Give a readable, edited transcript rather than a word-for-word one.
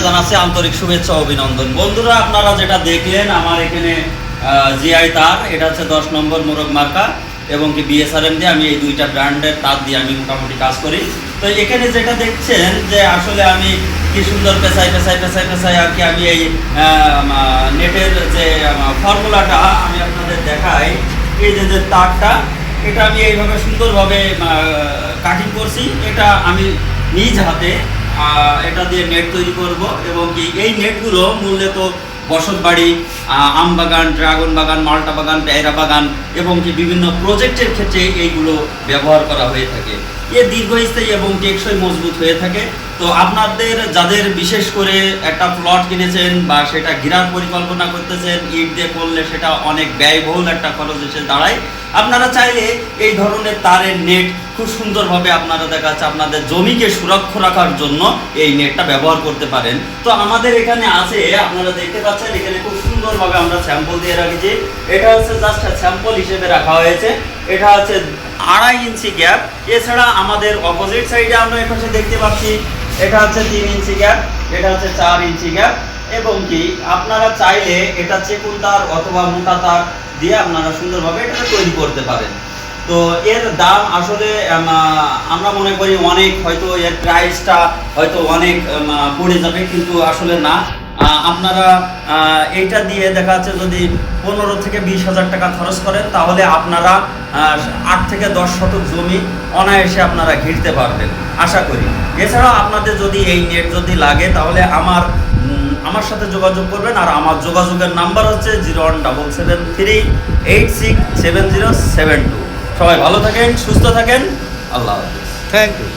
জানাচ্ছি আন্তরিক শুভেচ্ছা ও অভিনন্দন। বন্ধুরা, আপনারা যেটা দেখলেন আমার এখানে জিআই তার, এটা হচ্ছে 10 নম্বর মোরগ মার্কা এবং কি বিএসআরএম দিয়ে আমি এই দুইটা ব্র্যান্ডের তার দিয়ে আমি মোটামুটি কাজ করি। তো এখানে যেটা দেখছেন যে আসলে আমি কি সুন্দর পেঁচাই আর কি আমি এই নেটের যে ফর্মুলাটা আমি আপনাদের দেখাই। এই যে তারটা, এটা আমি এইভাবে সুন্দরভাবে কাটিং করছি। এটা আমি নিজ হাতে এটা দিয়ে নেট তৈরি করব এবং কি এই নেটগুলো মূলত বসত বাড়ি, আম বাগান, ড্রাগন বাগান, মাল্টা বাগান, পেয়ারা বাগান এবং কি বিভিন্ন প্রজেক্টের ক্ষেত্রে এইগুলো ব্যবহার করা হয়ে থাকে। এ দীর্ঘস্থায়ী এবং টেকসই মজবুত হয়ে থাকে। তো আপনাদের যাদের বিশেষ করে একটা প্লট কিনেছেন বা সেটা ঘেরার পরিকল্পনা করতেছেন, ইট দিয়ে করলে সেটা অনেক ব্যয়বহুল একটা খরচ এসে দাঁড়ায়, আপনারা চাইলে এই ধরনের তারের নেট খুব সুন্দরভাবে আপনারা দেখা যাচ্ছে আপনাদের জমিকে সুরক্ষা রাখার জন্য এই নেটটা ব্যবহার করতে পারেন। তো আমাদের এখানে আছে, আপনারা দেখতে পাচ্ছেন এখানে খুব সুন্দরভাবে আমরা স্যাম্পল দিয়ে রাখছি। এটা হচ্ছে জাস্ট স্যাম্পল হিসেবে রাখা হয়েছে। এটা হচ্ছে 2.5 ইঞ্চি গ্যাপ। এছাড়া আমাদের অপোজিট সাইডে আমরা এপাশে দেখতে পাচ্ছি এটা হচ্ছে 3 ইঞ্চি গ্যাপ, এটা হচ্ছে 4 ইঞ্চি গ্যাপ এবং কি আপনারা চাইলে এটা চেকুন তার অথবা মোটা তার দিয়ে আপনারা সুন্দরভাবে এটা তৈরি করতে পারেন। তো এর দাম আসলে আমরা মনে করি অনেক, হয়তো এর প্রাইসটা হয়তো অনেক পড়ে যাবে, কিন্তু আসলে না। আপনারা এইটা দিয়ে দেখা যাচ্ছে যদি 15 থেকে 20 হাজার টাকা খরচ করেন তাহলে আপনারা 8 থেকে 10 শতক জমি অনায়াসে আপনারা ঘিরতে পারবেন আশা করি। এছাড়াও আপনাদের যদি এই নেট যদি লাগে তাহলে আমার সাথে যোগাযোগ করবেন। আর আমার যোগাযোগের নাম্বার হচ্ছে 01773867072। সবাই ভালো থাকেন, সুস্থ থাকেন। আল্লাহ হাফেজ। Thank you.